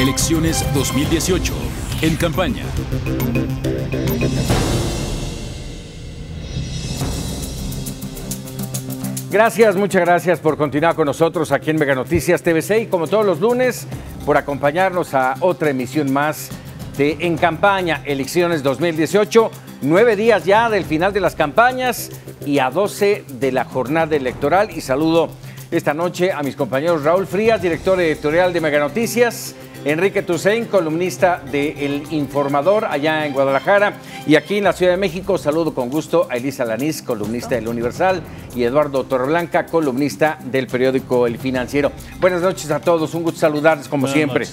Elecciones 2018. En campaña. Gracias, muchas gracias por continuar con nosotros aquí en Mega Noticias TVC y como todos los lunes por acompañarnos a otra emisión más de En Campaña, Elecciones 2018. 9 días ya del final de las campañas y a 12 de la jornada electoral. Y saludo esta noche a mis compañeros Raúl Frías, director editorial de Mega Noticias, Enrique Tucen, columnista de El Informador allá en Guadalajara, y aquí en la Ciudad de México saludo con gusto a Elisa Lanís, columnista del Universal, y Eduardo Torreblanca, columnista del periódico El Financiero. Buenas noches a todos, un gusto saludarles como siempre.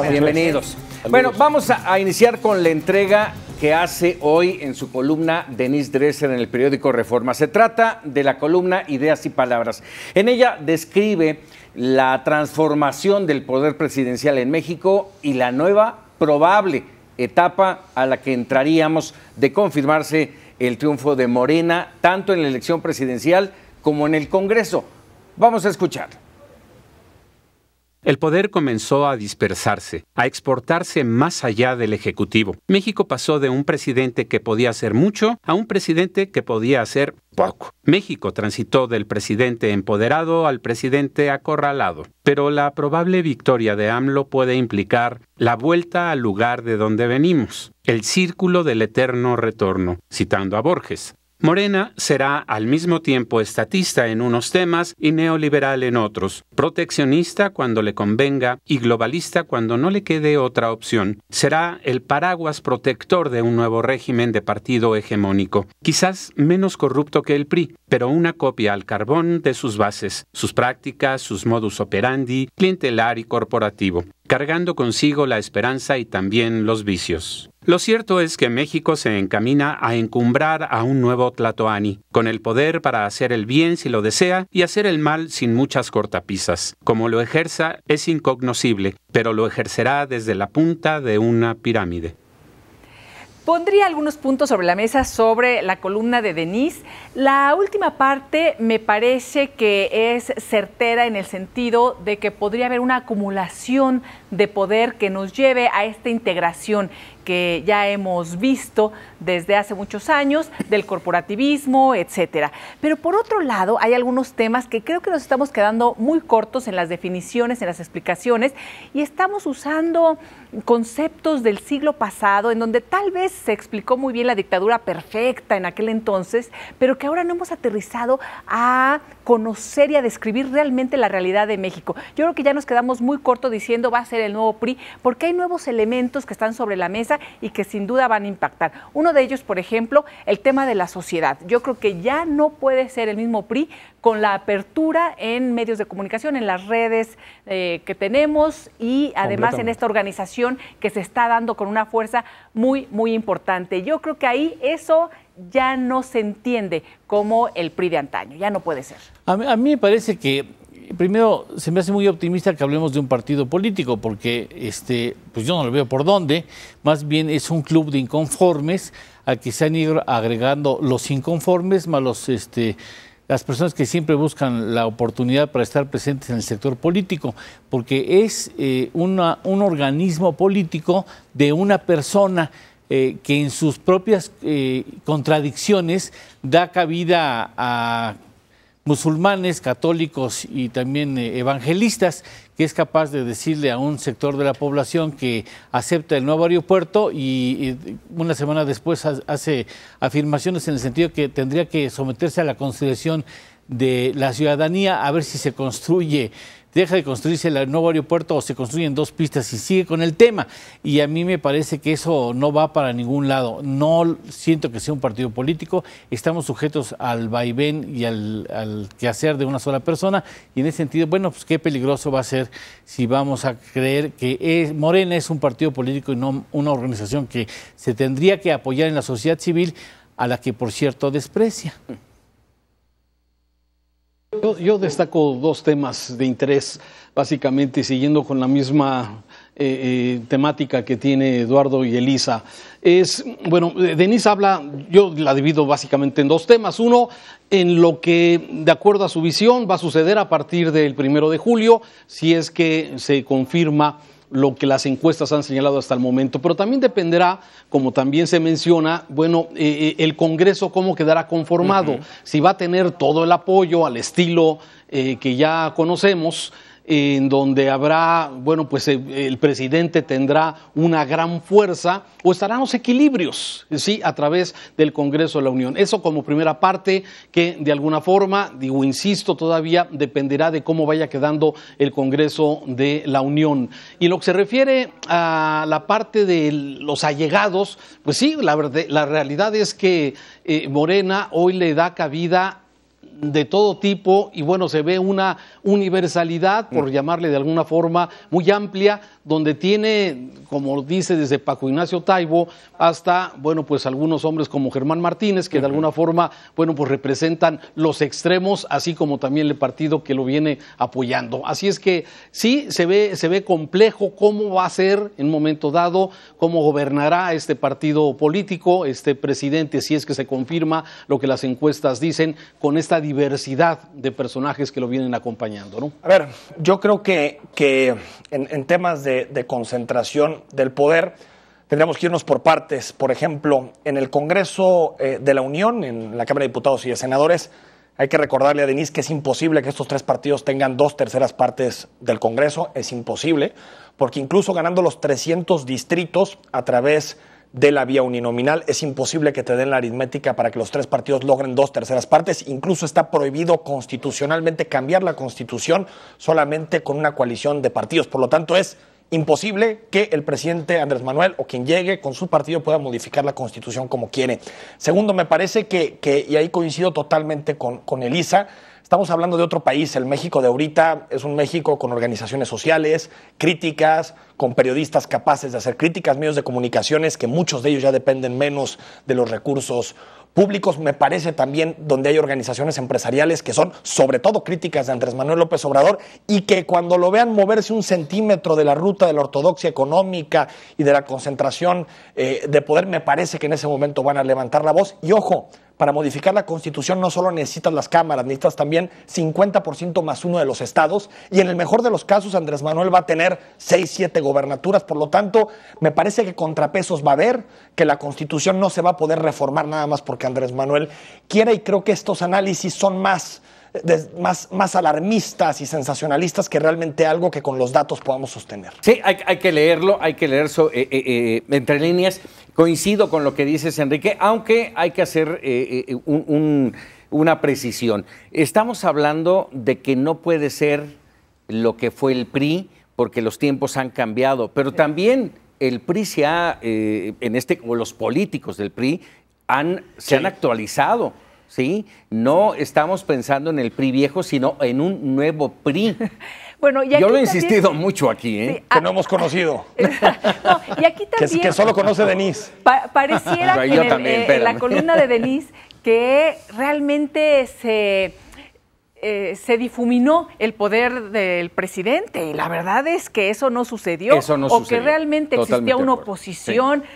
Bienvenidos. Bueno, vamos a iniciar con la entrega que hace hoy en su columna Denise Dresser en el periódico Reforma. Se trata de la columna Ideas y Palabras. En ella describe la transformación del poder presidencial en México y la nueva probable etapa a la que entraríamos de confirmarse el triunfo de Morena, tanto en la elección presidencial como en el Congreso. Vamos a escuchar. El poder comenzó a dispersarse, a exportarse más allá del Ejecutivo. México pasó de un presidente que podía hacer mucho a un presidente que podía hacer poco. México transitó del presidente empoderado al presidente acorralado. Pero la probable victoria de AMLO puede implicar la vuelta al lugar de donde venimos, el círculo del eterno retorno, citando a Borges. Morena será al mismo tiempo estatista en unos temas y neoliberal en otros, proteccionista cuando le convenga y globalista cuando no le quede otra opción. Será el paraguas protector de un nuevo régimen de partido hegemónico, quizás menos corrupto que el PRI, pero una copia al carbón de sus bases, sus prácticas, sus modus operandi, clientelar y corporativo, cargando consigo la esperanza y también los vicios. Lo cierto es que México se encamina a encumbrar a un nuevo Tlatoani, con el poder para hacer el bien si lo desea y hacer el mal sin muchas cortapisas. Como lo ejerza es incognoscible, pero lo ejercerá desde la punta de una pirámide. Pondría algunos puntos sobre la mesa sobre la columna de Denise. La última parte me parece que es certera en el sentido de que podría haber una acumulación de poder que nos lleve a esta integración que ya hemos visto desde hace muchos años, del corporativismo, etcétera. Pero por otro lado, hay algunos temas que creo que nos estamos quedando muy cortos en las definiciones, en las explicaciones, y estamos usando conceptos del siglo pasado, en donde tal vez se explicó muy bien la dictadura perfecta en aquel entonces, pero que ahora no hemos aterrizado a conocer y a describir realmente la realidad de México. Yo creo que ya nos quedamos muy cortos diciendo va a ser el nuevo PRI, porque hay nuevos elementos que están sobre la mesa y que sin duda van a impactar. Uno de ellos, por ejemplo, el tema de la sociedad. Yo creo que ya no puede ser el mismo PRI con la apertura en medios de comunicación, en las redes que tenemos y además en esta organización que se está dando con una fuerza muy, muy importante. Yo creo que ahí eso ya no se entiende como el PRI de antaño, ya no puede ser. A mí me parece que primero, se me hace muy optimista que hablemos de un partido político, porque pues yo no lo veo por dónde, más bien es un club de inconformes al que se han ido agregando los inconformes más las personas que siempre buscan la oportunidad para estar presentes en el sector político, porque es un organismo político de una persona que en sus propias contradicciones da cabida a musulmanes, católicos y también evangelistas, que es capaz de decirle a un sector de la población que acepta el nuevo aeropuerto y una semana después hace afirmaciones en el sentido que tendría que someterse a la consideración de la ciudadanía a ver si se construye, deja de construirse el nuevo aeropuerto o se construyen 2 pistas y sigue con el tema. Y a mí me parece que eso no va para ningún lado. No siento que sea un partido político, estamos sujetos al vaivén y al quehacer de una sola persona, y en ese sentido, bueno, pues qué peligroso va a ser si vamos a creer que Morena es un partido político y no una organización que se tendría que apoyar en la sociedad civil, a la que, por cierto, desprecia. Yo destaco 2 temas de interés, básicamente siguiendo con la misma temática que tiene Eduardo y Elisa. Bueno, Denise habla, yo la divido básicamente en 2 temas. Uno, en lo que, de acuerdo a su visión, va a suceder a partir del 1 de julio, si es que se confirma lo que las encuestas han señalado hasta el momento, pero también dependerá, como también se menciona, bueno, el Congreso cómo quedará conformado, si va a tener todo el apoyo al estilo que ya conocemos, en donde habrá, bueno, pues el presidente tendrá una gran fuerza, o estarán los equilibrios, ¿sí?, a través del Congreso de la Unión. Eso como primera parte, que de alguna forma, digo, insisto, todavía dependerá de cómo vaya quedando el Congreso de la Unión. Y en lo que se refiere a la parte de los allegados, pues sí, la realidad es que Morena hoy le da cabida de todo tipo y bueno, se ve una universalidad, por llamarle de alguna forma, muy amplia, donde tiene, como dice, desde Paco Ignacio Taibo hasta, bueno, pues algunos hombres como Germán Martínez, que de alguna forma, bueno, pues representan los extremos, así como también el partido que lo viene apoyando. Así es que sí, se ve complejo cómo va a ser en un momento dado, cómo gobernará este partido político, este presidente, si es que se confirma lo que las encuestas dicen, con esta diversidad de personajes que lo vienen acompañando, ¿no? A ver, yo creo que en temas de concentración del poder tendríamos que irnos por partes. Por ejemplo, en el Congreso de la Unión, en la Cámara de Diputados y de Senadores, hay que recordarle a Denise que es imposible que estos tres partidos tengan 2/3 partes del Congreso. Es imposible, porque incluso ganando los 300 distritos a través de la vía uninominal, es imposible que te den la aritmética para que los tres partidos logren 2/3 partes. Incluso está prohibido constitucionalmente cambiar la Constitución solamente con una coalición de partidos. Por lo tanto, es imposible que el presidente Andrés Manuel o quien llegue con su partido pueda modificar la Constitución como quiere. Segundo, me parece que y ahí coincido totalmente con Elisa, estamos hablando de otro país. El México de ahorita es un México con organizaciones sociales, críticas, con periodistas capaces de hacer críticas, medios de comunicaciones que muchos de ellos ya dependen menos de los recursos públicos. Me parece también donde hay organizaciones empresariales que son sobre todo críticas de Andrés Manuel López Obrador y que cuando lo vean moverse un centímetro de la ruta de la ortodoxia económica y de la concentración de poder, me parece que en ese momento van a levantar la voz. Y ojo, para modificar la Constitución no solo necesitas las cámaras, necesitas también 50% más uno de los estados, y en el mejor de los casos Andrés Manuel va a tener 6, 7 gobernaturas. Por lo tanto, me parece que contrapesos va a haber, que la Constitución no se va a poder reformar nada más porque Andrés Manuel quiera, y creo que estos análisis son más alarmistas y sensacionalistas que realmente algo que con los datos podamos sostener. Sí, hay que leerlo, hay que leer entre líneas. Coincido con lo que dices, Enrique, aunque hay que hacer una precisión. Estamos hablando de que no puede ser lo que fue el PRI, porque los tiempos han cambiado, pero también el PRI o los políticos del PRI se han actualizado. ¿Sí? No estamos pensando en el PRI viejo, sino en un nuevo PRI. Bueno, y yo lo he insistido mucho aquí, ¿eh? Sí, que no hemos conocido. No, y aquí también que solo conoce Denise. Pareciera que en la columna de Denise que realmente se difuminó el poder del presidente, y la verdad es que eso no sucedió. Eso no sucedió. Que realmente existía una oposición. Sí.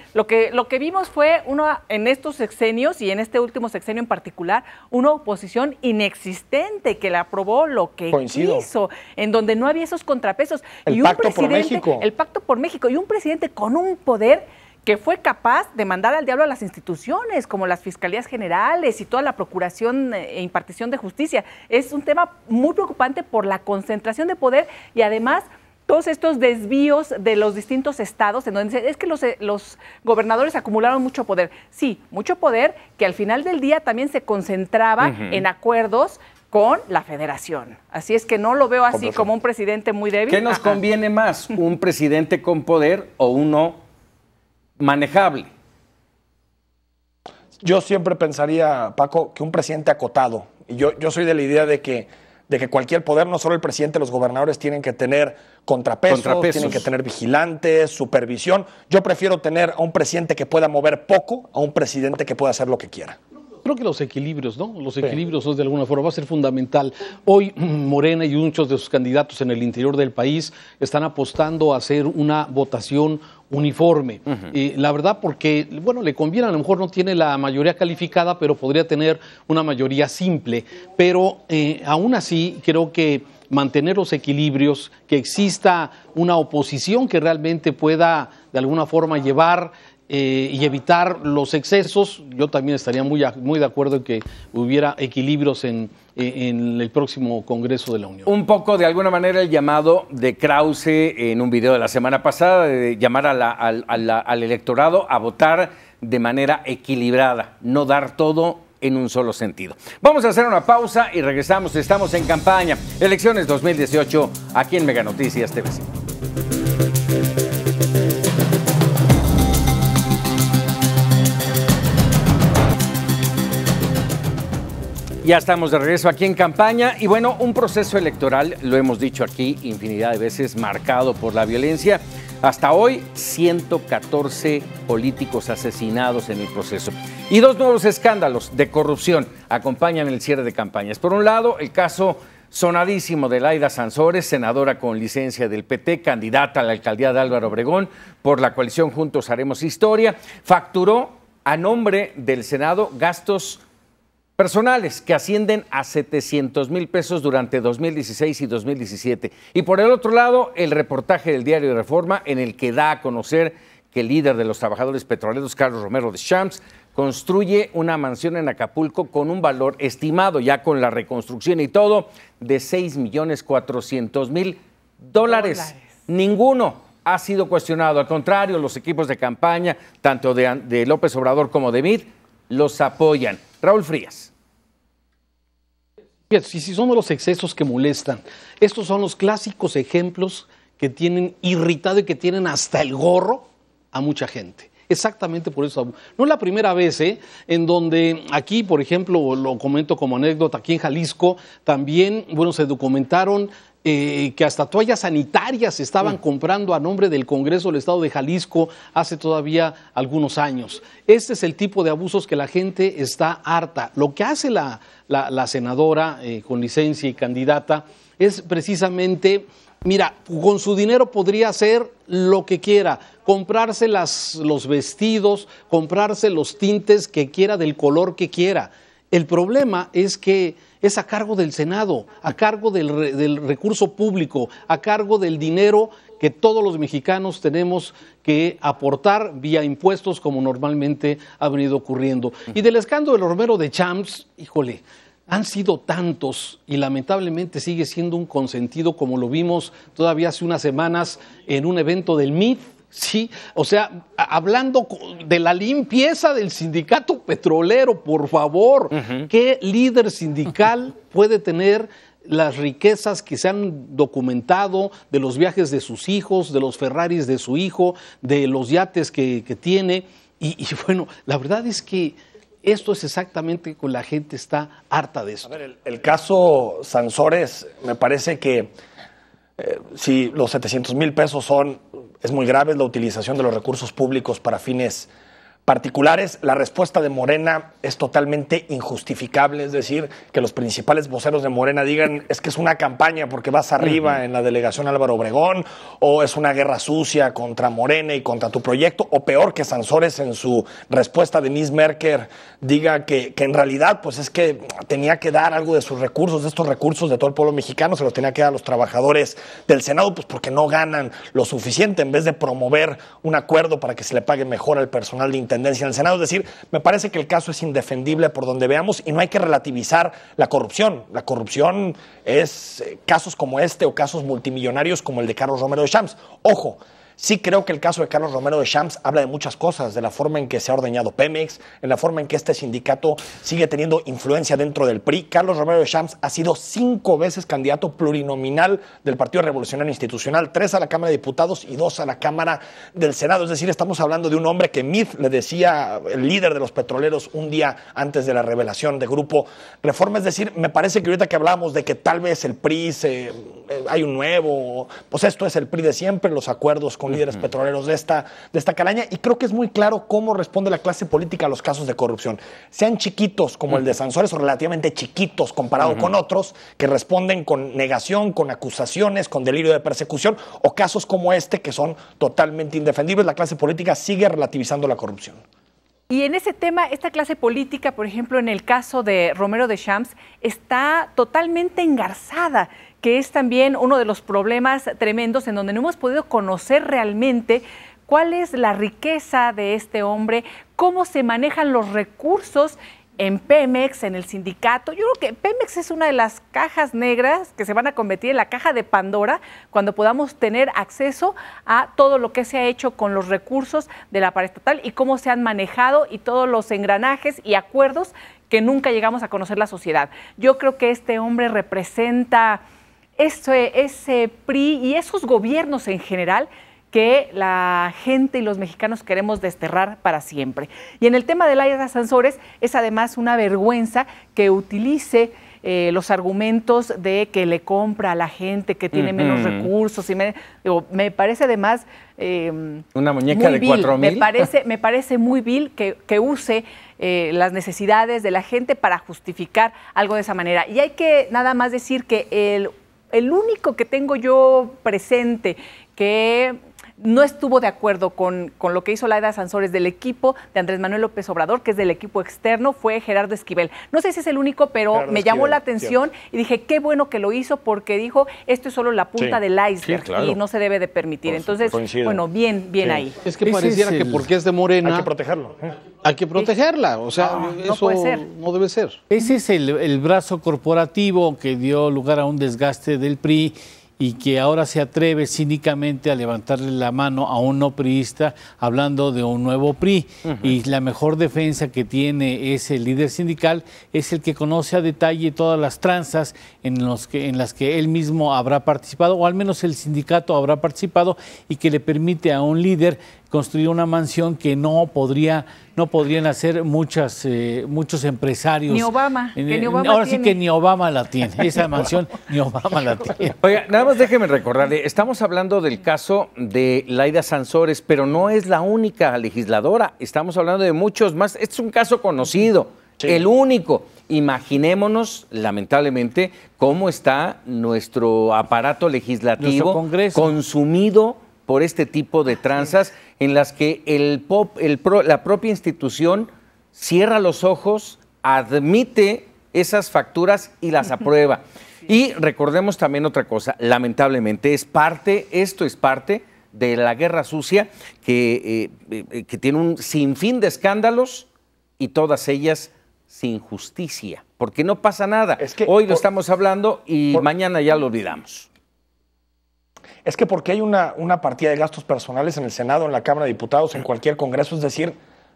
Lo que vimos fue en estos sexenios y en este último sexenio en particular, una oposición inexistente que le aprobó lo que quiso, en donde no había esos contrapesos. El Pacto por México. El Pacto por México, y un presidente con un poder que fue capaz de mandar al diablo a las instituciones, como las fiscalías generales y toda la procuración e impartición de justicia. Es un tema muy preocupante por la concentración de poder y además todos estos desvíos de los distintos estados, en donde es que los gobernadores acumularon mucho poder. Sí, mucho poder que al final del día también se concentraba en acuerdos con la federación. Así es que no lo veo así como un presidente muy débil. ¿Qué nos conviene más, un presidente con poder o uno manejable? Yo siempre pensaría, Paco, que un presidente acotado. Y yo soy de la idea de que cualquier poder, no solo el presidente, los gobernadores tienen que tener contrapesos, tienen que tener vigilantes, supervisión. Yo prefiero tener a un presidente que pueda mover poco a un presidente que pueda hacer lo que quiera. Creo que los equilibrios, ¿no? Los equilibrios de alguna forma va a ser fundamental. Hoy Morena y muchos de sus candidatos en el interior del país están apostando a hacer una votación uniforme. La verdad, porque, bueno, le conviene, a lo mejor no tiene la mayoría calificada, pero podría tener una mayoría simple. Pero aún así, creo que mantener los equilibrios, que exista una oposición que realmente pueda de alguna forma llevar y evitar los excesos. Yo también estaría muy de acuerdo en que hubiera equilibrios en el próximo Congreso de la Unión. Un poco, de alguna manera, el llamado de Krause en un video de la semana pasada, de llamar al electorado a votar de manera equilibrada, no dar todo en un solo sentido. Vamos a hacer una pausa y regresamos. Estamos en campaña. Elecciones 2018, aquí en Mega Noticias TVC. Ya estamos de regreso aquí en campaña y bueno, un proceso electoral, lo hemos dicho aquí infinidad de veces, marcado por la violencia. Hasta hoy, 114 políticos asesinados en el proceso. Y 2 nuevos escándalos de corrupción acompañan el cierre de campañas. Por un lado, el caso sonadísimo de Laida Sansores, senadora con licencia del PT, candidata a la alcaldía de Álvaro Obregón por la coalición Juntos Haremos Historia, facturó a nombre del Senado gastos personales que ascienden a 700,000 pesos durante 2016 y 2017. Y por el otro lado, el reportaje del diario Reforma, en el que da a conocer que el líder de los trabajadores petroleros, Carlos Romero de Champs, construye una mansión en Acapulco con un valor estimado, ya con la reconstrucción y todo, de $6,400,000. Ninguno ha sido cuestionado. Al contrario, los equipos de campaña, tanto de López Obrador como de Meade, los apoyan. Raúl Frías. Si son de los excesos que molestan, estos son los clásicos ejemplos que tienen irritado y que tienen hasta el gorro a mucha gente. Exactamente por eso. No es la primera vez en donde aquí, por ejemplo, lo comento como anécdota, aquí en Jalisco también, se documentaron que hasta toallas sanitarias se estaban comprando a nombre del Congreso del Estado de Jalisco hace todavía algunos años. Este es el tipo de abusos que la gente está harta. Lo que hace la senadora con licencia y candidata es precisamente, mira, con su dinero podría hacer lo que quiera, comprarse los vestidos, comprarse los tintes que quiera, del color que quiera. El problema es que es a cargo del Senado, a cargo del recurso público, a cargo del dinero que todos los mexicanos tenemos que aportar vía impuestos, como normalmente ha venido ocurriendo. Y del escándalo de Romero de Champs, híjole, han sido tantos y lamentablemente sigue siendo un consentido, como lo vimos todavía hace unas semanas en un evento del MIT. Sí, o sea, hablando de la limpieza del sindicato petrolero, por favor, ¿qué líder sindical puede tener las riquezas que se han documentado de los viajes de sus hijos, de los Ferraris de su hijo, de los yates que tiene? Y bueno, la verdad es que esto es exactamente que la gente está harta de eso. A ver, el caso Sansores, me parece que si los 700,000 pesos es muy grave la utilización de los recursos públicos para fines particulares. La respuesta de Morena es totalmente injustificable, es decir, que los principales voceros de Morena digan es que es una campaña porque vas arriba en la delegación Álvaro Obregón, o es una guerra sucia contra Morena y contra tu proyecto, o peor, que Sansores en su respuesta a Denise Merker diga que en realidad pues es que tenía que dar algo de sus recursos, de estos recursos de todo el pueblo mexicano, se los tenía que dar a los trabajadores del Senado, pues porque no ganan lo suficiente, en vez de promover un acuerdo para que se le pague mejor al personal de intendencia en el Senado. Es decir, me parece que el caso es indefendible por donde veamos y no hay que relativizar la corrupción. La corrupción es casos como este o casos multimillonarios como el de Carlos Romero de Champs. Ojo, sí creo que el caso de Carlos Romero de Champs habla de muchas cosas, de la forma en que se ha ordeñado Pemex, en la forma en que este sindicato sigue teniendo influencia dentro del PRI. Carlos Romero de Champs ha sido 5 veces candidato plurinominal del Partido Revolucionario Institucional, 3 a la Cámara de Diputados y 2 a la Cámara del Senado. Es decir, estamos hablando de un hombre que Meade le decía el líder de los petroleros un día antes de la revelación de Grupo Reforma. Es decir, me parece que ahorita que hablábamos de que tal vez el PRI hay un nuevo, pues esto es el PRI de siempre, los acuerdos con líderes petroleros de esta calaña, y creo que es muy claro cómo responde la clase política a los casos de corrupción, sean chiquitos como el de Sansores o relativamente chiquitos comparado con otros que responden con negación, con acusaciones, con delirio de persecución, o casos como este que son totalmente indefendibles. La clase política sigue relativizando la corrupción. Y en ese tema, esta clase política, por ejemplo, en el caso de Romero Deschamps, está totalmente engarzada, que es también uno de los problemas tremendos en donde no hemos podido conocer realmente cuál es la riqueza de este hombre, cómo se manejan los recursos en Pemex, en el sindicato. Yo creo que Pemex es una de las cajas negras que se van a convertir en la caja de Pandora cuando podamos tener acceso a todo lo que se ha hecho con los recursos de la paraestatal y cómo se han manejado y todos los engranajes y acuerdos que nunca llegamos a conocer la sociedad. Yo creo que este hombre representa ese PRI y esos gobiernos en general que la gente y los mexicanos queremos desterrar para siempre. Y en el tema de Laida Sansores, es además una vergüenza que utilice los argumentos de que le compra a la gente, que tiene menos recursos. Y me parece además una muñeca de 4,000. Me parece muy vil que use las necesidades de la gente para justificar algo de esa manera. Y hay que nada más decir que el único que tengo yo presente que no estuvo de acuerdo con lo que hizo Laida Sansores del equipo de Andrés Manuel López Obrador, que es del equipo externo, fue Gerardo Esquivel. No sé si es el único, pero Gerardo me llamó Esquivel, la atención y dije, qué bueno que lo hizo, porque dijo, esto es solo la punta del iceberg y no se debe de permitir. Entonces, bueno, bien ahí. Es que pareciera que porque es de Morena Hay que protegerlo. hay que protegerla, o sea, no eso puede ser. no debe ser. Ese es el brazo corporativo que dio lugar a un desgaste del PRI y que ahora se atreve cínicamente a levantarle la mano a un no priista hablando de un nuevo PRI. Y la mejor defensa que tiene ese líder sindical es el que conoce a detalle todas las tranzas en las que él mismo habrá participado, o al menos el sindicato habrá participado, y que le permite a un líder construir una mansión que no podrían hacer muchos empresarios. Ni Obama, que ni Obama ahora tiene. sí que ni Obama la tiene, esa mansión ni Obama la tiene. Oiga, nada más déjeme recordarle, estamos hablando del caso de Laida Sansores, pero no es la única legisladora, estamos hablando de muchos más. Este es un caso conocido, el único. Imaginémonos, lamentablemente, cómo está nuestro aparato legislativo consumido por este tipo de tranzas en las que la propia institución cierra los ojos, admite esas facturas y las aprueba. Y recordemos también otra cosa, lamentablemente esto es parte de la guerra sucia que tiene un sinfín de escándalos y todas ellas sin justicia, porque no pasa nada. Es que hoy lo estamos hablando y mañana ya lo olvidamos. Es que porque hay una partida de gastos personales en el Senado, en la Cámara de Diputados, en cualquier Congreso, es decir,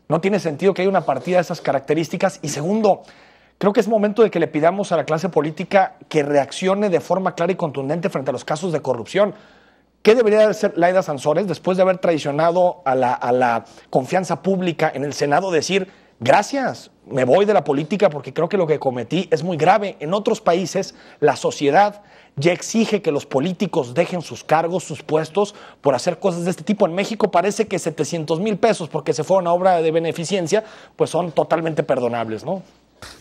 no tiene sentido que haya una partida de esas características. Y segundo, creo que es momento de que le pidamos a la clase política que reaccione de forma clara y contundente frente a los casos de corrupción. ¿Qué debería hacer Laida Sansores después de haber traicionado a la confianza pública en el Senado? Decir, gracias, me voy de la política porque creo que lo que cometí es muy grave. En otros países, la sociedad ya exige que los políticos dejen sus cargos, sus puestos, por hacer cosas de este tipo. En México parece que 700,000 pesos porque se fue a una obra de beneficencia, pues son totalmente perdonables, ¿no?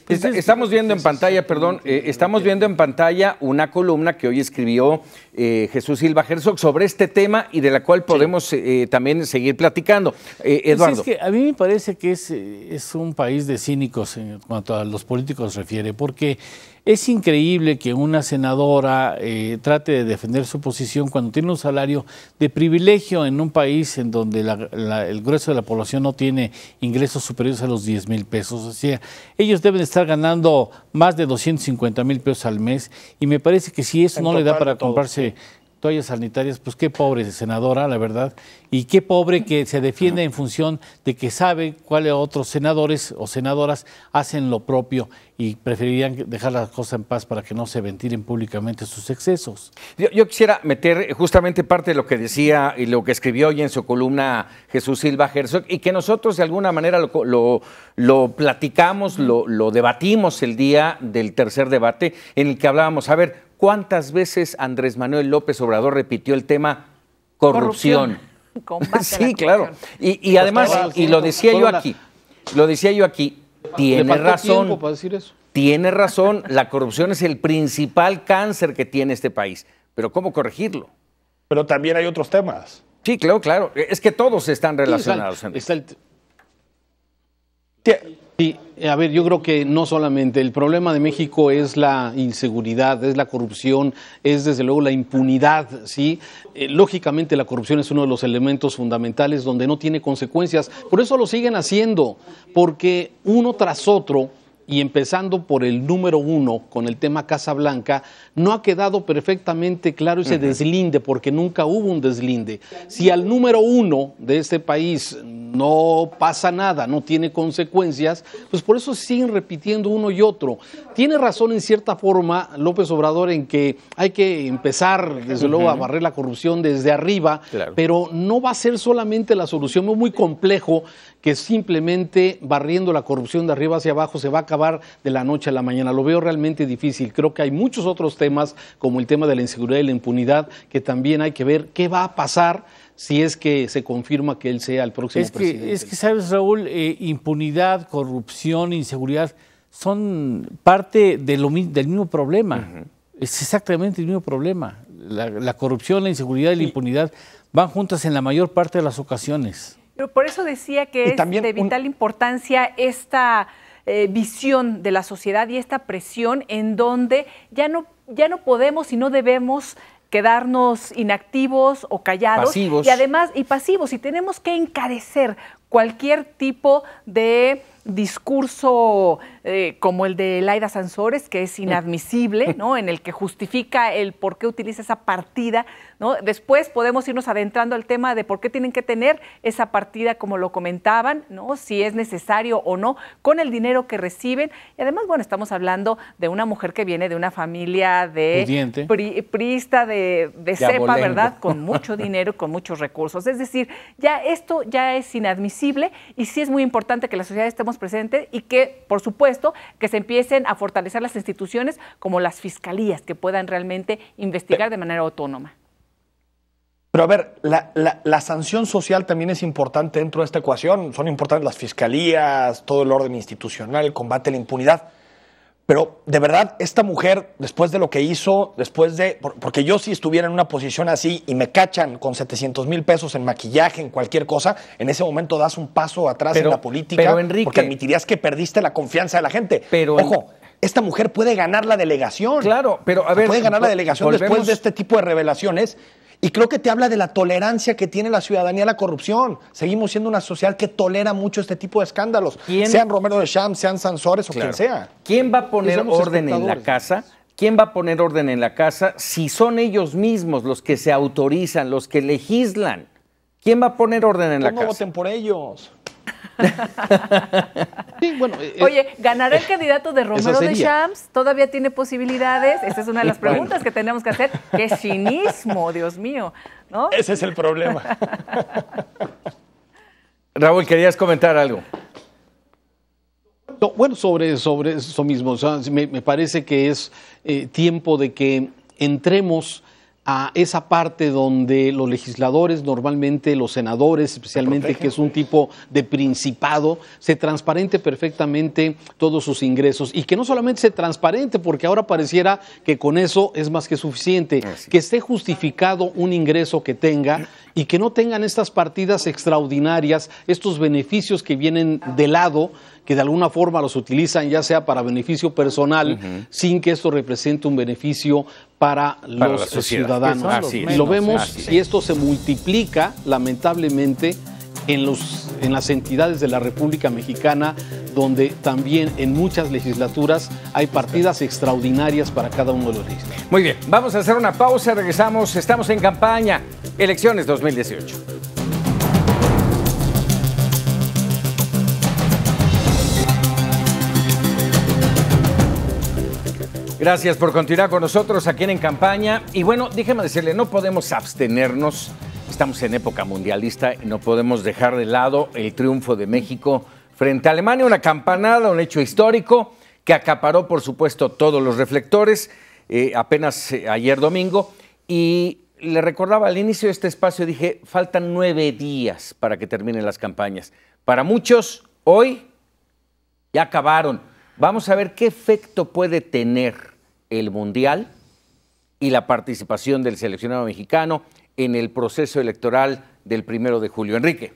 Estamos viendo en pantalla, estamos viendo en pantalla una columna que hoy escribió Jesús Silva Herzog sobre este tema y de la cual podemos también seguir platicando. Eduardo. Pues es que a mí me parece que es un país de cínicos en cuanto a los políticos se refiere, porque es increíble que una senadora trate de defender su posición cuando tiene un salario de privilegio en un país en donde el grueso de la población no tiene ingresos superiores a los 10,000 pesos. O sea, ellos deben estar ganando más de 250,000 pesos al mes, y me parece que si eso no le da para comprarse toallas sanitarias, pues qué pobre senadora, la verdad, y qué pobre que se defiende en función de que sabe cuáles otros senadores o senadoras hacen lo propio y preferirían dejar las cosas en paz para que no se ventilen públicamente sus excesos. Yo quisiera meter justamente parte de lo que decía y lo que escribió hoy en su columna Jesús Silva Herzog, y que nosotros de alguna manera lo platicamos, lo debatimos el día del tercer debate, en el que hablábamos, a ver, ¿cuántas veces Andrés Manuel López Obrador repitió el tema corrupción? Sí, claro. Y además, y lo decía yo aquí, tiene razón. Para decir eso. Tiene razón, la corrupción es el principal cáncer que tiene este país. Pero ¿cómo corregirlo? Pero también hay otros temas. Sí, claro. Es que todos están relacionados. Sí, a ver, yo creo que no solamente el problema de México es la inseguridad, es la corrupción, es desde luego la impunidad, ¿sí? Lógicamente la corrupción es uno de los elementos fundamentales donde no tiene consecuencias, por eso lo siguen haciendo, porque uno tras otro, y empezando por el número 1 con el tema Casa Blanca, no ha quedado perfectamente claro ese deslinde, porque nunca hubo un deslinde. Si al número 1 de este país no pasa nada, no tiene consecuencias, pues por eso siguen repitiendo uno y otro. Tiene razón en cierta forma López Obrador en que hay que empezar, desde luego, a barrer la corrupción desde arriba, claro, pero no va a ser solamente la solución, es muy complejo que simplemente barriendo la corrupción de arriba hacia abajo se va a acabar de la noche a la mañana. Lo veo realmente difícil. Creo que hay muchos otros temas, como el tema de la inseguridad y la impunidad, que también hay que ver qué va a pasar si es que se confirma que él sea el próximo presidente. Es que, sabes, Raúl, impunidad, corrupción, inseguridad son parte del mismo problema. Es exactamente el mismo problema. La corrupción, la inseguridad y la impunidad van juntas en la mayor parte de las ocasiones. Pero por eso decía que es de vital importancia esta visión de la sociedad y esta presión en donde ya no podemos y no debemos quedarnos inactivos o callados, pasivos. Y además pasivos, y tenemos que encarecer cualquier tipo de discurso como el de Laida Sansores, que es inadmisible, ¿no? En el que justifica el por qué utiliza esa partida, ¿no? Después podemos irnos adentrando al tema de por qué tienen que tener esa partida, como lo comentaban, ¿no? Si es necesario o no, con el dinero que reciben. Y además, bueno, estamos hablando de una mujer que viene de una familia de priista de cepa, ¿verdad? Con mucho dinero, con muchos recursos. Es decir, ya esto ya es inadmisible y sí es muy importante que la sociedad estemos presentes y que, por supuesto, que se empiecen a fortalecer las instituciones como las fiscalías que puedan realmente investigar de manera autónoma. Pero a ver, la sanción social también es importante dentro de esta ecuación. Son importantes las fiscalías, todo el orden institucional, el combate a la impunidad. Pero de verdad, esta mujer, después de lo que hizo, porque yo si estuviera en una posición así y me cachan con 700,000 pesos en maquillaje, en cualquier cosa, en ese momento das un paso atrás en la política, pero Enrique, porque admitirías que perdiste la confianza de la gente. Pero ojo, esta mujer puede ganar la delegación. Claro, pero a ver, puede ganar la delegación después de este tipo de revelaciones. Y creo que te habla de la tolerancia que tiene la ciudadanía a la corrupción. Seguimos siendo una sociedad que tolera mucho este tipo de escándalos. Sean Romero de Champs, sean Sansores o quien sea. ¿Quién va a poner orden en la casa? ¿Quién va a poner orden en la casa si son ellos mismos los que se autorizan, los que legislan? ¿Quién va a poner orden en la casa? No voten por ellos. Sí, bueno, oye, ¿ganará el candidato de Romero de Champs? ¿Todavía tiene posibilidades? Esa es una de las preguntas que tenemos que hacer. ¡Qué cinismo, Dios mío! ¿No? Ese es el problema. Raúl, ¿querías comentar algo? No, bueno, sobre eso mismo. O sea, me parece que es tiempo de que entremos a esa parte donde los legisladores, normalmente los senadores, especialmente, que es un tipo de principado, se transparente perfectamente todos sus ingresos y que no solamente se transparente, porque ahora pareciera que con eso es más que suficiente, que esté justificado un ingreso que tenga y que no tengan estas partidas extraordinarias, estos beneficios que vienen de lado, que de alguna forma los utilizan ya sea para beneficio personal, sin que esto represente un beneficio para los ciudadanos. Y lo vemos, y esto se multiplica lamentablemente en las entidades de la República Mexicana, donde también en muchas legislaturas hay partidas extraordinarias para cada uno de los legisladores. Muy bien, vamos a hacer una pausa, regresamos, estamos en campaña, elecciones 2018. Gracias por continuar con nosotros aquí en Campaña. Y bueno, déjeme decirle, no podemos abstenernos, estamos en época mundialista y no podemos dejar de lado el triunfo de México frente a Alemania, una campanada, un hecho histórico que acaparó, por supuesto, todos los reflectores apenas ayer domingo. Y le recordaba al inicio de este espacio, dije, faltan 9 días para que terminen las campañas. Para muchos, hoy ya acabaron. Vamos a ver qué efecto puede tener el Mundial y la participación del seleccionado mexicano en el proceso electoral del 1 de julio. Enrique.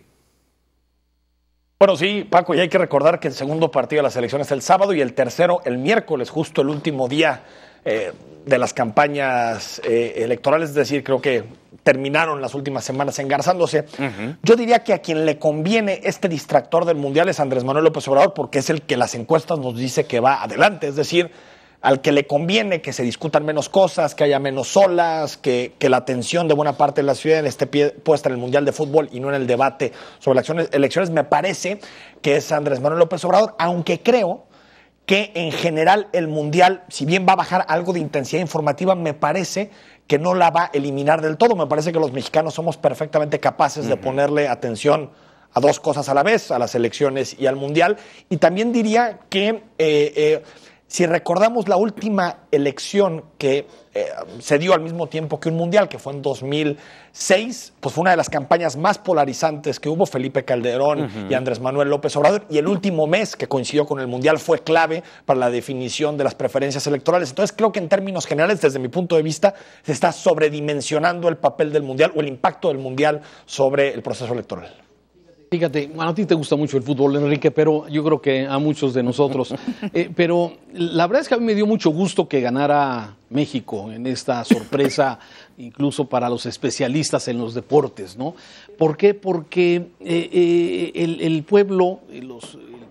Bueno, sí, Paco, y hay que recordar que el segundo partido de la selección es el sábado y el tercero el miércoles, justo el último día de las campañas electorales, es decir, creo que terminaron las últimas semanas engarzándose. Yo diría que a quien le conviene este distractor del Mundial es Andrés Manuel López Obrador, porque es el que las encuestas nos dice que va adelante, es decir, al que le conviene que se discutan menos cosas, que haya menos olas, que la atención de buena parte de la ciudad esté puesta en el Mundial de Fútbol y no en el debate sobre las elecciones, me parece que es Andrés Manuel López Obrador, aunque creo que en general el Mundial, si bien va a bajar algo de intensidad informativa, me parece que no la va a eliminar del todo. Me parece que los mexicanos somos perfectamente capaces de ponerle atención a dos cosas a la vez, a las elecciones y al Mundial. Y también diría que si recordamos la última elección que se dio al mismo tiempo que un Mundial, que fue en 2006, pues fue una de las campañas más polarizantes que hubo. Felipe Calderón y Andrés Manuel López Obrador, y el último mes que coincidió con el Mundial fue clave para la definición de las preferencias electorales. Entonces creo que en términos generales, desde mi punto de vista, se está sobredimensionando el papel del Mundial o el impacto del Mundial sobre el proceso electoral. Fíjate, bueno, a ti te gusta mucho el fútbol, Enrique, pero yo creo que a muchos de nosotros. Pero la verdad es que a mí me dio mucho gusto que ganara México en esta sorpresa, incluso para los especialistas en los deportes, ¿no? ¿Por qué? Porque el pueblo, el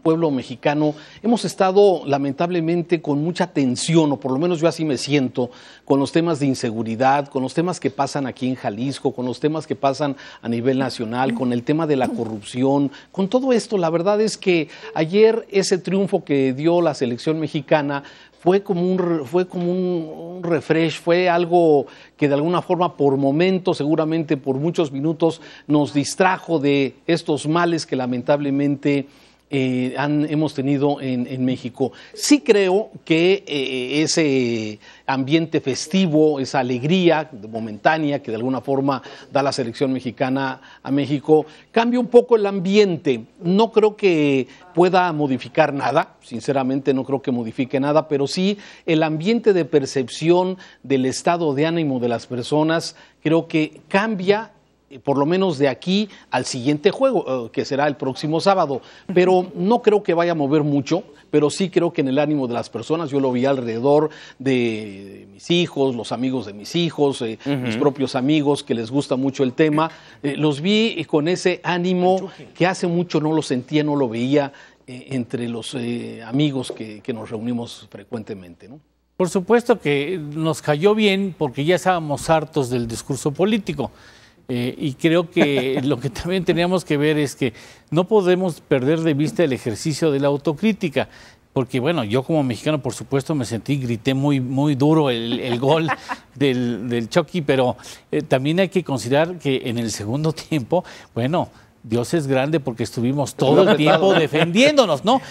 pueblo mexicano, hemos estado lamentablemente con mucha tensión, o por lo menos yo así me siento, con los temas de inseguridad, con los temas que pasan aquí en Jalisco, con los temas que pasan a nivel nacional, con el tema de la corrupción, con todo esto. La verdad es que ayer ese triunfo que dio la selección mexicana fue como un refresh, fue algo que de alguna forma por momentos, seguramente por muchos minutos, nos distrajo de estos males que lamentablemente hemos tenido en México. Sí creo que ese ambiente festivo, esa alegría momentánea que de alguna forma da la selección mexicana a México, cambia un poco el ambiente. No creo que pueda modificar nada, sinceramente no creo que modifique nada, pero sí el ambiente de percepción del estado de ánimo de las personas creo que cambia, por lo menos de aquí al siguiente juego, que será el próximo sábado. Pero no creo que vaya a mover mucho, pero sí creo que en el ánimo de las personas, yo lo vi alrededor de mis hijos, los amigos de mis hijos, mis propios amigos que les gusta mucho el tema, los vi con ese ánimo que hace mucho no lo sentía, no lo veía entre los amigos que nos reunimos frecuentemente, ¿no? Por supuesto que nos cayó bien porque ya estábamos hartos del discurso político. Y creo que lo que también teníamos que ver es que no podemos perder de vista el ejercicio de la autocrítica, porque bueno, yo como mexicano por supuesto grité muy duro el gol del Chucky, pero también hay que considerar que en el segundo tiempo, bueno, Dios es grande porque estuvimos todo el tiempo defendiéndonos, ¿no?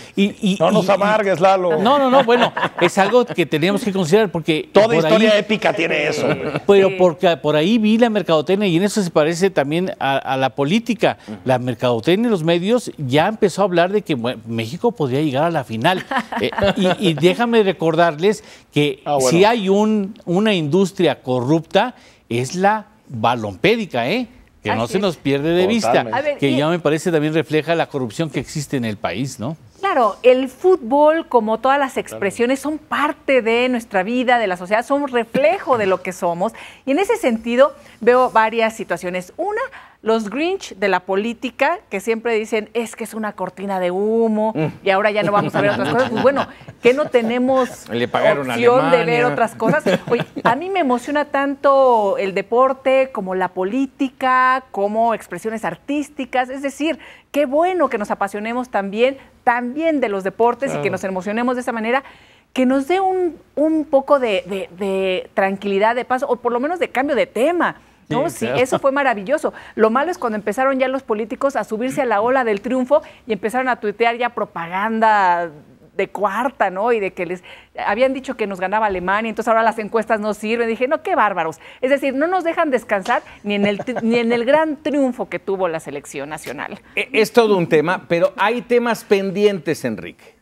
No nos amargues, Lalo. No, bueno, es algo que teníamos que considerar porque... Toda historia épica tiene eso. Pero porque por ahí vi la mercadotecnia y en eso se parece también a la política. La mercadotecnia y los medios ya empezó a hablar de que México podría llegar a la final. Y déjame recordarles que si hay una industria corrupta es la balompédica, que no se nos pierde de vista, que ya me parece también refleja la corrupción que existe en el país, ¿no? Claro, el fútbol, como todas las expresiones, son parte de nuestra vida, de la sociedad, son un reflejo de lo que somos. Y en ese sentido veo varias situaciones. Una, los Grinch de la política, que siempre dicen, es que es una cortina de humo y ahora ya no vamos a ver otras cosas. Pues bueno, que no tenemos opción de ver otras cosas. Oye, a mí me emociona tanto el deporte como la política, como expresiones artísticas. Es decir, qué bueno que nos apasionemos también de los deportes y que nos emocionemos de esa manera, que nos dé un poco de tranquilidad, de paz, o por lo menos de cambio de tema. ¿No? Sí, claro. Eso fue maravilloso. Lo malo es cuando empezaron ya los políticos a subirse a la ola del triunfo y empezaron a tuitear ya propaganda de cuarta, ¿no? Y de que les habían dicho que nos ganaba Alemania, entonces ahora las encuestas no sirven. Dije, no, qué bárbaros. Es decir, no nos dejan descansar ni en el gran triunfo que tuvo la selección nacional. Es todo un tema, pero hay temas pendientes, Enrique.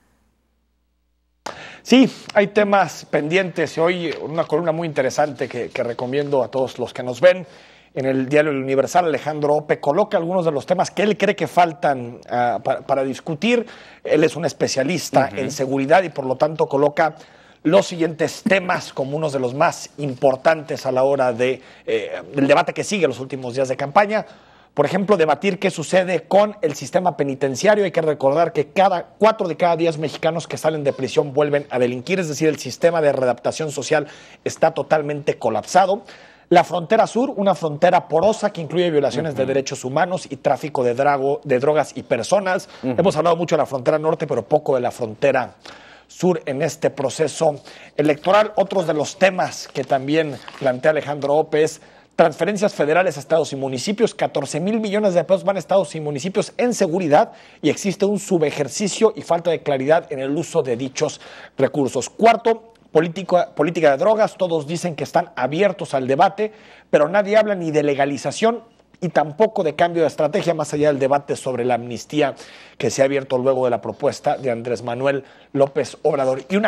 Sí, hay temas pendientes. Hoy una columna muy interesante que recomiendo a todos los que nos ven. en el diario El Universal, Alejandro Ope coloca algunos de los temas que él cree que faltan para discutir. Él es un especialista en seguridad y por lo tanto coloca los siguientes temas como unos de los más importantes a la hora del debate que sigue los últimos días de campaña. Por ejemplo, debatir qué sucede con el sistema penitenciario. Hay que recordar que 4 de cada 10 mexicanos que salen de prisión vuelven a delinquir, es decir, el sistema de readaptación social está totalmente colapsado. La frontera sur, una frontera porosa que incluye violaciones de derechos humanos y tráfico de drogas y personas. Hemos hablado mucho de la frontera norte, pero poco de la frontera sur en este proceso electoral. Otros de los temas que también plantea Alejandro Ope es transferencias federales a estados y municipios. 14,000 millones de pesos van a estados y municipios en seguridad y existe un subejercicio y falta de claridad en el uso de dichos recursos. Cuarto, política de drogas. Todos dicen que están abiertos al debate, pero nadie habla ni de legalización y tampoco de cambio de estrategia, más allá del debate sobre la amnistía que se ha abierto luego de la propuesta de Andrés Manuel López Obrador. Y un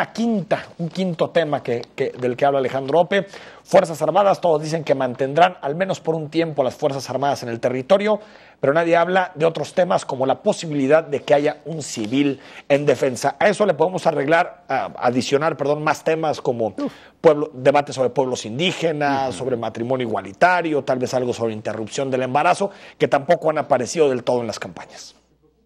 quinto tema del que habla Alejandro Ope, Fuerzas Armadas. Todos dicen que mantendrán al menos por un tiempo las Fuerzas Armadas en el territorio, pero nadie habla de otros temas como la posibilidad de que haya un civil en defensa. A eso le podemos adicionar más temas como debate sobre pueblos indígenas, sobre matrimonio igualitario, tal vez algo sobre interrupción del embarazo, que tampoco han aparecido del todo en las campañas.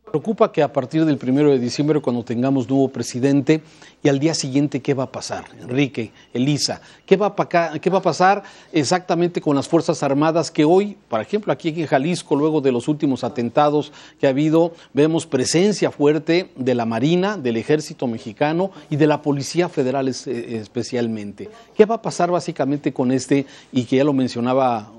Preocupa que a partir del 1 de diciembre, cuando tengamos nuevo presidente, y al día siguiente, ¿qué va a pasar? Enrique, Elisa, ¿qué va a pasar exactamente con las Fuerzas Armadas que hoy, por ejemplo, aquí en Jalisco, luego de los últimos atentados que ha habido, vemos presencia fuerte de la Marina, del Ejército Mexicano y de la Policía Federal especialmente? ¿Qué va a pasar básicamente con y que ya lo mencionaba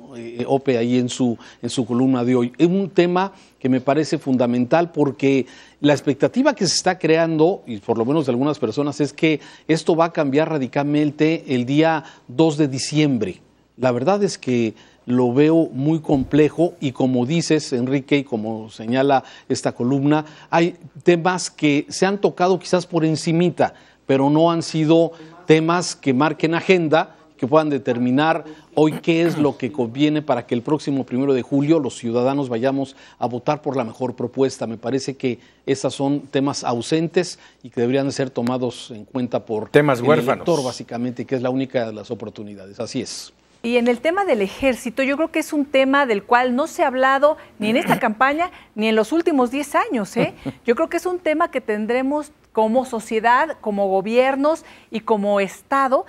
Ope ahí en su columna de hoy? Es un tema que me parece fundamental porque la expectativa que se está creando, y por lo menos de algunas personas, es que esto va a cambiar radicalmente el día 2 de diciembre. La verdad es que lo veo muy complejo y como dices, Enrique, y como señala esta columna, hay temas que se han tocado quizás por encimita, pero no han sido temas que marquen agenda, que puedan determinar hoy qué es lo que conviene para que el próximo 1 de julio los ciudadanos vayamos a votar por la mejor propuesta. Me parece que esos son temas ausentes y que deberían ser tomados en cuenta por temas el huérfanos, elector, básicamente, que es la única de las oportunidades. Así es. Y en el tema del ejército, yo creo que es un tema del cual no se ha hablado ni en esta campaña ni en los últimos 10 años. Yo creo que es un tema que tendremos como sociedad, como gobiernos y como Estado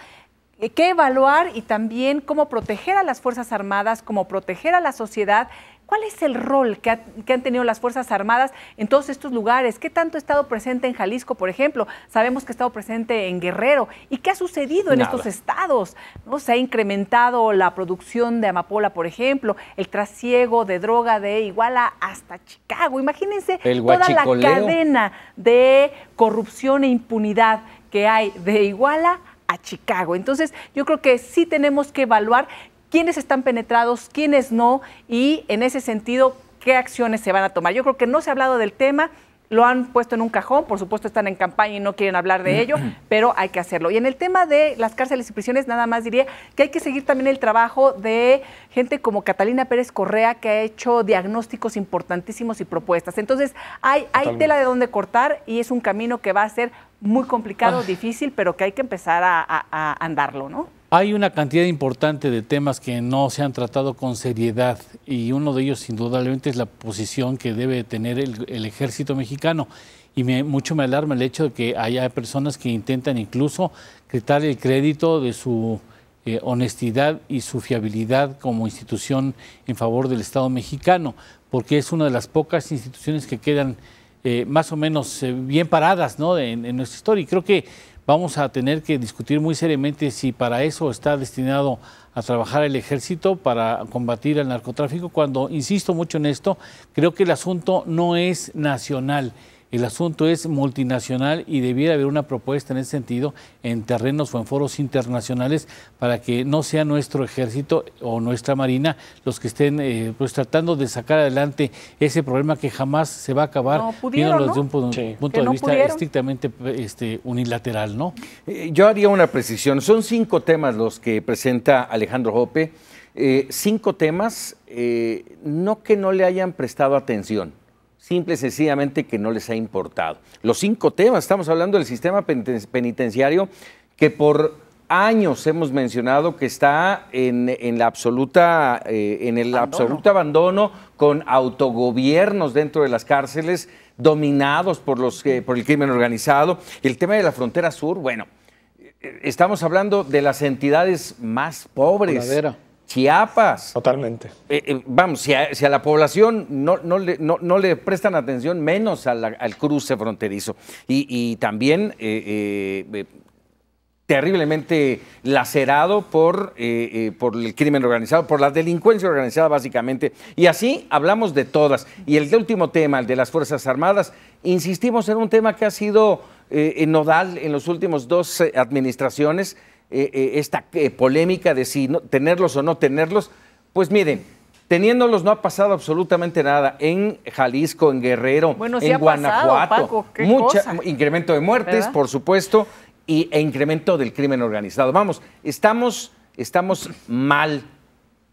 que evaluar, y también cómo proteger a las Fuerzas Armadas, cómo proteger a la sociedad. ¿Cuál es el rol que han tenido las Fuerzas Armadas en todos estos lugares? ¿Qué tanto ha estado presente en Jalisco, por ejemplo? Sabemos que ha estado presente en Guerrero. ¿Y qué ha sucedido en estos estados? ¿No? Se ha incrementado la producción de amapola, por ejemplo, el trasiego de droga de Iguala hasta Chicago. Imagínense toda la cadena de corrupción e impunidad que hay de Iguala a Chicago. Entonces, yo creo que sí tenemos que evaluar quiénes están penetrados, quiénes no, y en ese sentido, qué acciones se van a tomar. Yo creo que no se ha hablado del tema, lo han puesto en un cajón, por supuesto están en campaña y no quieren hablar de ello, pero hay que hacerlo. Y en el tema de las cárceles y prisiones, nada más diría que hay que seguir también el trabajo de gente como Catalina Pérez Correa, que ha hecho diagnósticos importantísimos y propuestas. Entonces, hay tela de dónde cortar y es un camino que va a ser muy complicado, difícil, pero que hay que empezar a andarlo, ¿no? Hay una cantidad importante de temas que no se han tratado con seriedad y uno de ellos indudablemente es la posición que debe tener el ejército mexicano. Y mucho me alarma el hecho de que haya personas que intentan incluso quitar el crédito de su honestidad y su fiabilidad como institución en favor del Estado mexicano, porque es una de las pocas instituciones que quedan más o menos bien paradas, ¿no? en nuestra historia. Y creo que vamos a tener que discutir muy seriamente si para eso está destinado a trabajar el ejército, para combatir el narcotráfico, cuando, insisto mucho en esto, creo que el asunto no es nacional. El asunto es multinacional y debiera haber una propuesta en ese sentido en terrenos o en foros internacionales para que no sea nuestro ejército o nuestra marina los que estén tratando de sacar adelante ese problema que jamás se va a acabar, viéndolo desde un punto de vista estrictamente unilateral, ¿no? Yo haría una precisión. Son 5 temas los que presenta Alejandro Ope. 5 temas, no que no le hayan prestado atención, simple y sencillamente que no les ha importado. Los 5 temas, estamos hablando del sistema penitenciario que por años hemos mencionado que está en el absoluto abandono, con autogobiernos dentro de las cárceles, dominados por el crimen organizado. El tema de la frontera sur, bueno, estamos hablando de las entidades más pobres. Coladera. Chiapas. Totalmente. Vamos, si a la población no le prestan atención, menos al cruce fronterizo. Y también terriblemente lacerado por el crimen organizado, por la delincuencia organizada básicamente. Y así hablamos de todas. Y el último tema, el de las Fuerzas Armadas, insistimos en un tema que ha sido nodal en los últimos 2 administraciones, esta polémica de si tenerlos o no tenerlos. Pues miren, teniéndolos no ha pasado absolutamente nada en Jalisco, en Guerrero, sí en Guanajuato. Paco, mucho incremento de muertes, ¿verdad? Por supuesto, e incremento del crimen organizado. Vamos, estamos mal,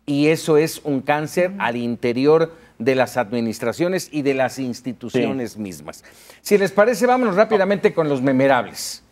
y eso es un cáncer al interior de las administraciones y de las instituciones mismas. Si les parece, vámonos rápidamente con los memerables.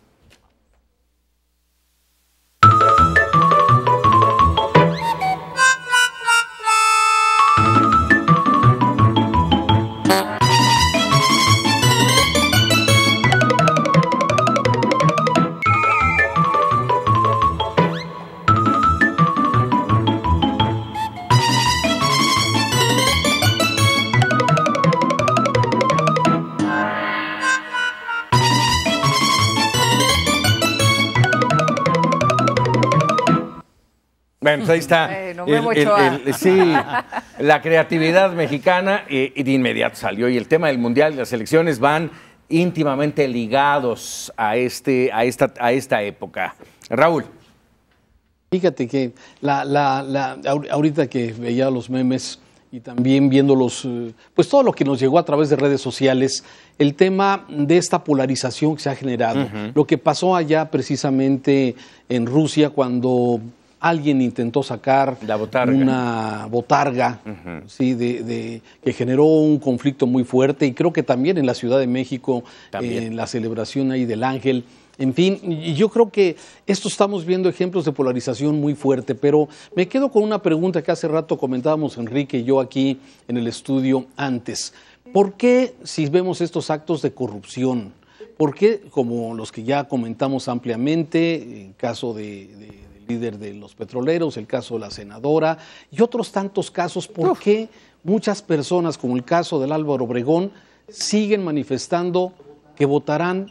Bueno, pues ahí está la creatividad mexicana, y de inmediato salió. Y el tema del Mundial y las elecciones van íntimamente ligados a esta época. Raúl. Fíjate que ahorita que veía los memes y también viendo pues todo lo que nos llegó a través de redes sociales, el tema de esta polarización que se ha generado, lo que pasó allá precisamente en Rusia cuando alguien intentó sacar una botarga, ¿sí? Que generó un conflicto muy fuerte, y creo que también en la Ciudad de México, en la celebración ahí del Ángel. En fin, y yo creo que esto estamos viendo ejemplos de polarización muy fuerte, pero me quedo con una pregunta que hace rato comentábamos Enrique y yo aquí en el estudio antes. ¿Por qué, si vemos estos actos de corrupción, por qué, como los que ya comentamos ampliamente, el caso del líder de los petroleros, el caso de la senadora y otros tantos casos, por qué muchas personas, como el caso del Álvaro Obregón, siguen manifestando que votarán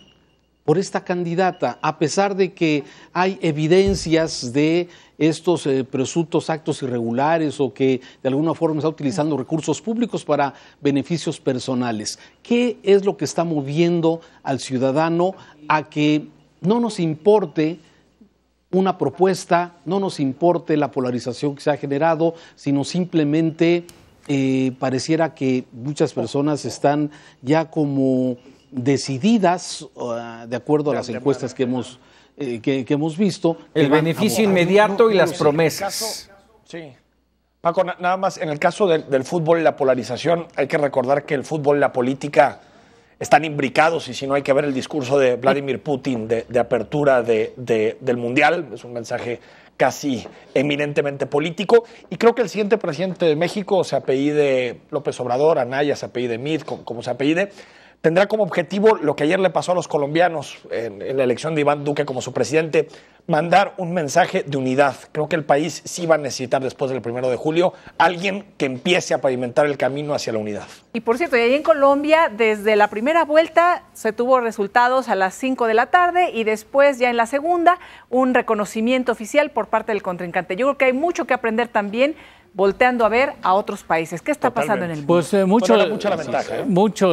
por esta candidata, a pesar de que hay evidencias de estos presuntos actos irregulares o que de alguna forma está utilizando recursos públicos para beneficios personales? ¿Qué es lo que está moviendo al ciudadano a que no nos importe una propuesta, no nos importe la polarización que se ha generado, sino simplemente pareciera que muchas personas están ya como decididas, de acuerdo a las encuestas que hemos visto? El beneficio inmediato y las promesas. Sí. Paco, nada más, en el caso del fútbol y la polarización, hay que recordar que el fútbol y la política están imbricados, y si no, hay que ver el discurso de Vladimir Putin de apertura del Mundial. Es un mensaje casi eminentemente político, y creo que el siguiente presidente de México, se apellide López Obrador, Anaya, se apellide Mid, como se apellide, tendrá como objetivo lo que ayer le pasó a los colombianos en la elección de Iván Duque como su presidente, mandar un mensaje de unidad. Creo que el país sí va a necesitar, después del 1 de julio, alguien que empiece a pavimentar el camino hacia la unidad. Y por cierto, y ahí en Colombia, desde la primera vuelta se tuvo resultados a las 5 de la tarde, y después ya en la segunda un reconocimiento oficial por parte del contrincante. Yo creo que hay mucho que aprender también, volteando a ver a otros países. ¿Qué está pasando en el mundo? Pues mucho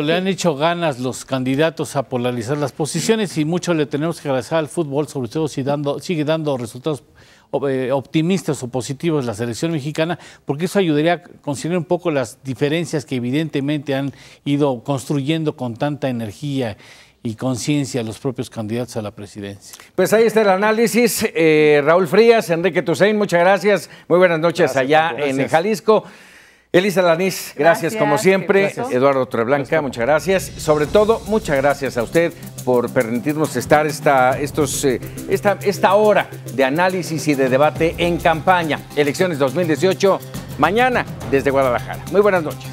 le han hecho ganas los candidatos a polarizar las posiciones, y mucho le tenemos que agradecer al fútbol, sobre todo si sigue dando resultados optimistas o positivos la selección mexicana, porque eso ayudaría a considerar un poco las diferencias que evidentemente han ido construyendo con tanta energía y conciencia a los propios candidatos a la presidencia. Pues ahí está el análisis. Raúl Frías, Enrique Tusain, muchas gracias. Muy buenas noches allá en Jalisco. Elisa Alanís, gracias como siempre. Eduardo Torreblanca, muchas gracias. Sobre todo, muchas gracias a usted por permitirnos estar esta hora de análisis y de debate en campaña. Elecciones 2018, mañana desde Guadalajara. Muy buenas noches.